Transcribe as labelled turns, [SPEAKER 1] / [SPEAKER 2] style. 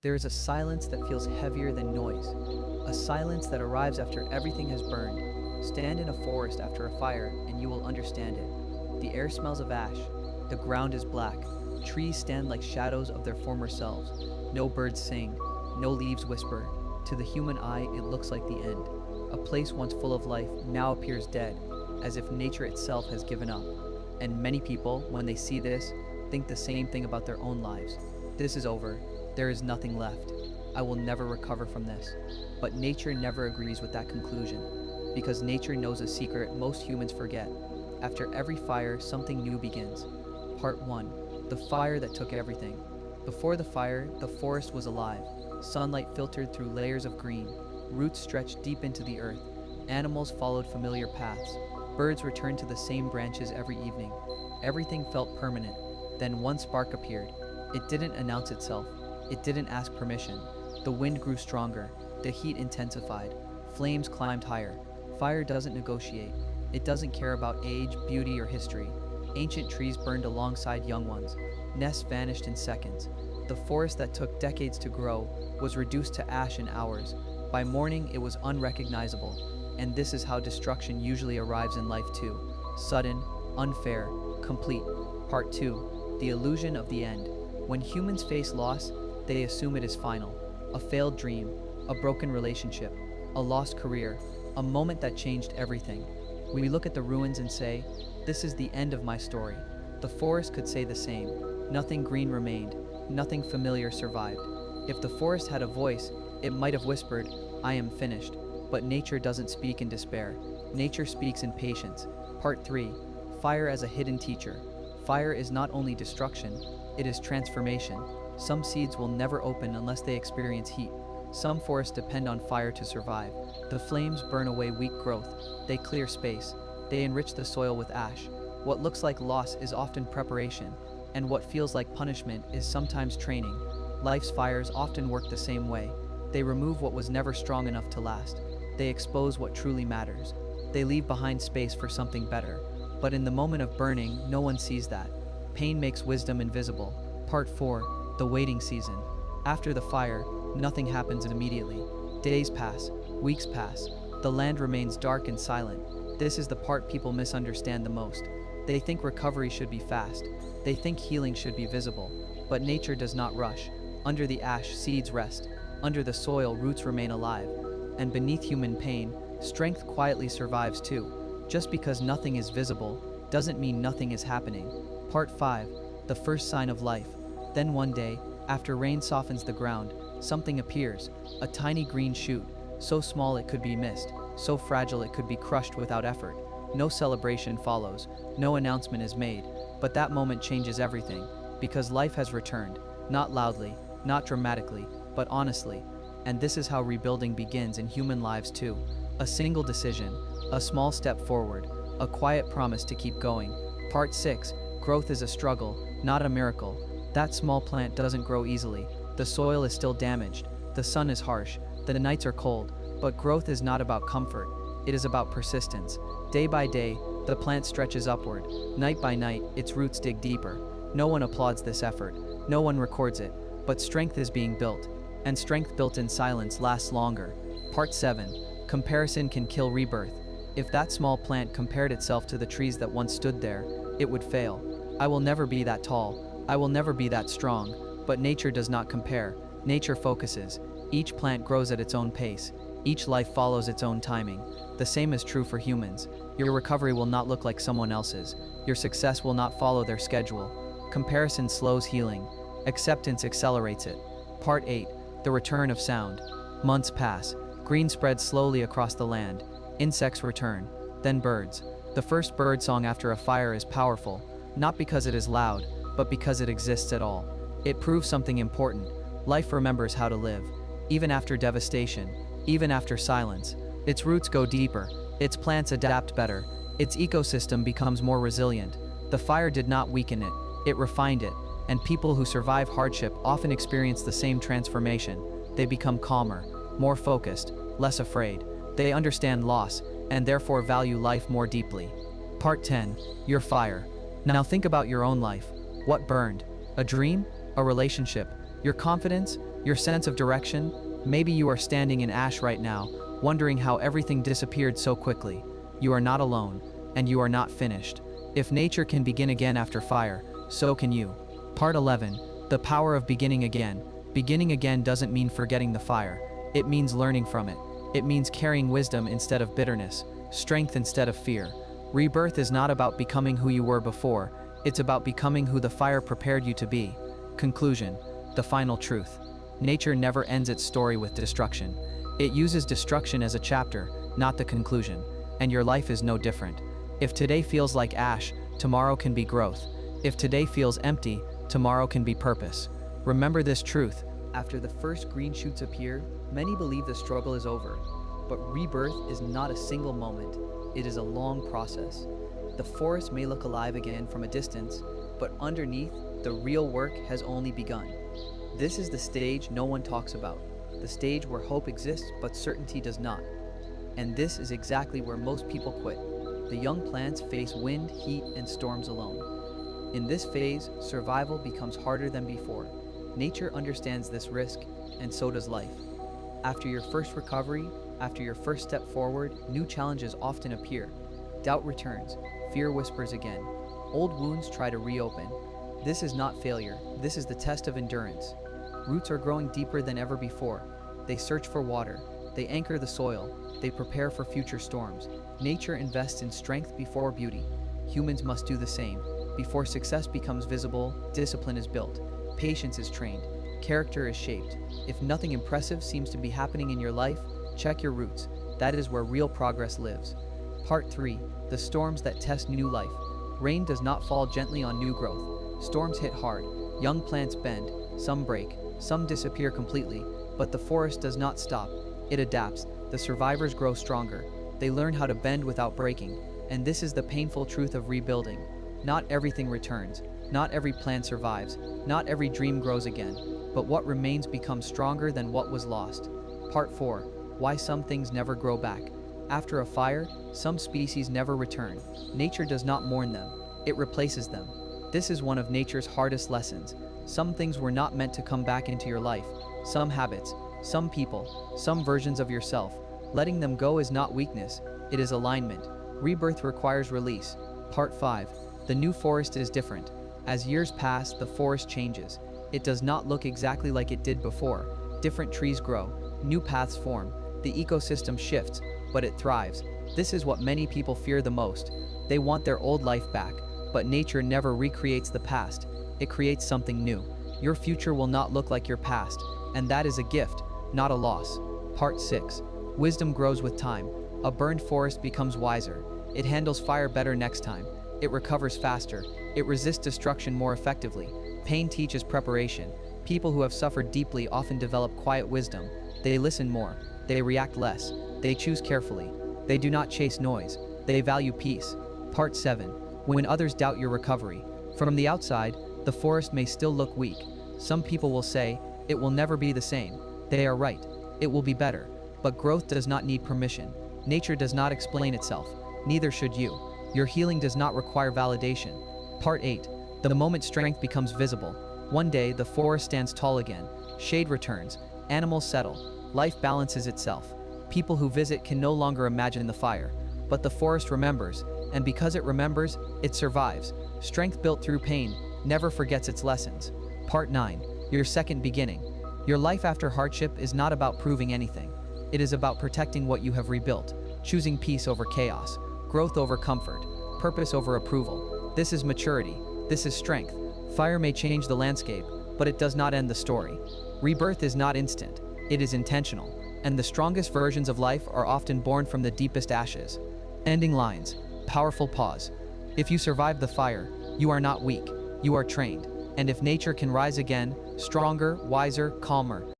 [SPEAKER 1] There is a silence that feels heavier than noise, a silence that arrives after everything has burned. Stand in a forest after a fire and you will understand it. The air smells of ash, the ground is black, trees stand like shadows of their former selves. No birds sing, no leaves whisper. To the human eye, it looks like the end. A place once full of life now appears dead, as if nature itself has given up. And many people, when they see this, think the same thing about their own lives. This is over. There is nothing left. I will never recover from this. But nature never agrees with that conclusion, because nature knows a secret most humans forget. After every fire, something new begins. Part 1. The fire that took everything. Before the fire, the forest was alive. Sunlight filtered through layers of green. Roots stretched deep into the earth. Animals followed familiar paths. Birds returned to the same branches every evening. Everything felt permanent. Then one spark appeared. It didn't announce itself. It didn't ask permission. The wind grew stronger. The heat intensified. Flames climbed higher. Fire doesn't negotiate. It doesn't care about age, beauty, or history. Ancient trees burned alongside young ones. Nests vanished in seconds. The forest that took decades to grow was reduced to ash in hours. By morning, it was unrecognizable. And this is how destruction usually arrives in life too. Sudden, unfair, complete. Part 2. The illusion of the end. When humans face loss, they assume it is final. A failed dream, a broken relationship, a lost career, a moment that changed everything. We look at the ruins and say, this is the end of my story. The forest could say the same. Nothing green remained. Nothing familiar survived. If the forest had a voice, it might have whispered, I am finished. But nature doesn't speak in despair. Nature speaks in patience. Part 3. Fire as a hidden teacher. Fire is not only destruction, it is transformation. Some seeds will never open unless they experience heat. Some forests depend on fire to survive. The flames burn away weak growth. They clear space. They enrich the soil with ash. What looks like loss is often preparation, and what feels like punishment is sometimes training. Life's fires often work the same way. They remove what was never strong enough to last. They expose what truly matters. They leave behind space for something better. But in the moment of burning, no one sees that. Pain makes wisdom invisible. Part 4. The waiting season. After the fire, nothing happens immediately. Days pass, weeks pass. The land remains dark and silent. This is the part people misunderstand the most. They think recovery should be fast. They think healing should be visible. But nature does not rush. Under the ash, seeds rest. Under the soil, roots remain alive. And beneath human pain, strength quietly survives too. Just because nothing is visible doesn't mean nothing is happening. Part 5. The first sign of life. Then one day, after rain softens the ground, something appears, a tiny green shoot, so small it could be missed, so fragile it could be crushed without effort. No celebration follows, no announcement is made, but that moment changes everything, because life has returned, not loudly, not dramatically, but honestly. And this is how rebuilding begins in human lives too. A single decision, a small step forward, a quiet promise to keep going. Part 6. Growth is a struggle, not a miracle. That small plant doesn't grow easily. The soil is still damaged. The sun is harsh. The nights are cold. But growth is not about comfort. It is about persistence. Day by day, the plant stretches upward. Night by night, its roots dig deeper. No one applauds this effort. No one records it. But strength is being built. And strength built in silence lasts longer. Part 7. Comparison can kill rebirth. If that small plant compared itself to the trees that once stood there, it would fail. I will never be that tall. I will never be that strong. But nature does not compare. Nature focuses. Each plant grows at its own pace. Each life follows its own timing. The same is true for humans. Your recovery will not look like someone else's. Your success will not follow their schedule. Comparison slows healing. Acceptance accelerates it. Part 8. The return of sound. Months pass. Green spreads slowly across the land. Insects return. Then birds. The first bird song after a fire is powerful, not because it is loud, but because it exists at all. It proves something important. Life remembers how to live. Even after devastation, even after silence. Its roots go deeper. Its plants adapt better. Its ecosystem becomes more resilient. The fire did not weaken it. It refined it. And people who survive hardship often experience the same transformation. They become calmer, more focused, less afraid. They understand loss, and therefore value life more deeply. Part 10. Your fire. Now think about your own life. What burned? A dream? A relationship? Your confidence? Your sense of direction? Maybe you are standing in ash right now, wondering how everything disappeared so quickly. You are not alone, and you are not finished. If nature can begin again after fire, so can you. Part 11. The power of beginning again. Beginning again doesn't mean forgetting the fire. It means learning from it. It means carrying wisdom instead of bitterness, strength instead of fear. Rebirth is not about becoming who you were before. It's about becoming who the fire prepared you to be. Conclusion. The final truth. Nature never ends its story with destruction. It uses destruction as a chapter, not the conclusion. And your life is no different. If today feels like ash, tomorrow can be growth. If today feels empty, tomorrow can be purpose. Remember this truth. After the first green shoots appear, many believe the struggle is over. But rebirth is not a single moment. It is a long process. The forest may look alive again from a distance, but underneath, the real work has only begun. This is the stage no one talks about. The stage where hope exists but certainty does not. And this is exactly where most people quit. The young plants face wind, heat, and storms alone. In this phase, survival becomes harder than before. Nature understands this risk, and so does life. After your first recovery, after your first step forward, new challenges often appear. Doubt returns, fear whispers again. Old wounds try to reopen. This is not failure, this is the test of endurance. Roots are growing deeper than ever before. They search for water, they anchor the soil, they prepare for future storms. Nature invests in strength before beauty. Humans must do the same. Before success becomes visible, discipline is built, patience is trained, character is shaped. If nothing impressive seems to be happening in your life, check your roots. That is where real progress lives. Part 3. The storms that test new life. Rain does not fall gently on new growth. Storms hit hard. Young plants bend, some break, some disappear completely, but the forest does not stop. It adapts. The survivors grow stronger. They learn how to bend without breaking. And this is the painful truth of rebuilding. Not everything returns. Not every plant survives. Not every dream grows again. But what remains becomes stronger than what was lost. Part 4. Why some things never grow back. After a fire, some species never return. Nature does not mourn them. It replaces them. This is one of nature's hardest lessons. Some things were not meant to come back into your life. Some habits, some people, some versions of yourself. Letting them go is not weakness. It is alignment. Rebirth requires release. Part 5. The new forest is different. As years pass, the forest changes. It does not look exactly like it did before. Different trees grow. New paths form. The ecosystem shifts, but it thrives. This is what many people fear the most. They want their old life back, but nature never recreates the past. It creates something new. Your future will not look like your past, and that is a gift, not a loss. Part 6. Wisdom grows with time. A burned forest becomes wiser. It handles fire better next time. It recovers faster. It resists destruction more effectively. Pain teaches preparation. People who have suffered deeply often develop quiet wisdom. They listen more. They react less. They choose carefully. They do not chase noise. They value peace. Part 7. When others doubt your recovery. From the outside, the forest may still look weak. Some people will say, it will never be the same. They are right. It will be better. But growth does not need permission. Nature does not explain itself. Neither should you. Your healing does not require validation. Part 8. The moment strength becomes visible. One day, the forest stands tall again. Shade returns. Animals settle. Life balances itself. People who visit can no longer imagine the fire. But the forest remembers, and because it remembers, it survives. Strength built through pain never forgets its lessons. Part 9. Your second beginning. Your life after hardship is not about proving anything. It is about protecting what you have rebuilt, choosing peace over chaos, growth over comfort, purpose over approval. This is maturity. This is strength. Fire may change the landscape, but it does not end the story. Rebirth is not instant. It is intentional. And the strongest versions of life are often born from the deepest ashes. Ending lines. Powerful pause. If you survive the fire, you are not weak. You are trained. And if nature can rise again, stronger, wiser, calmer,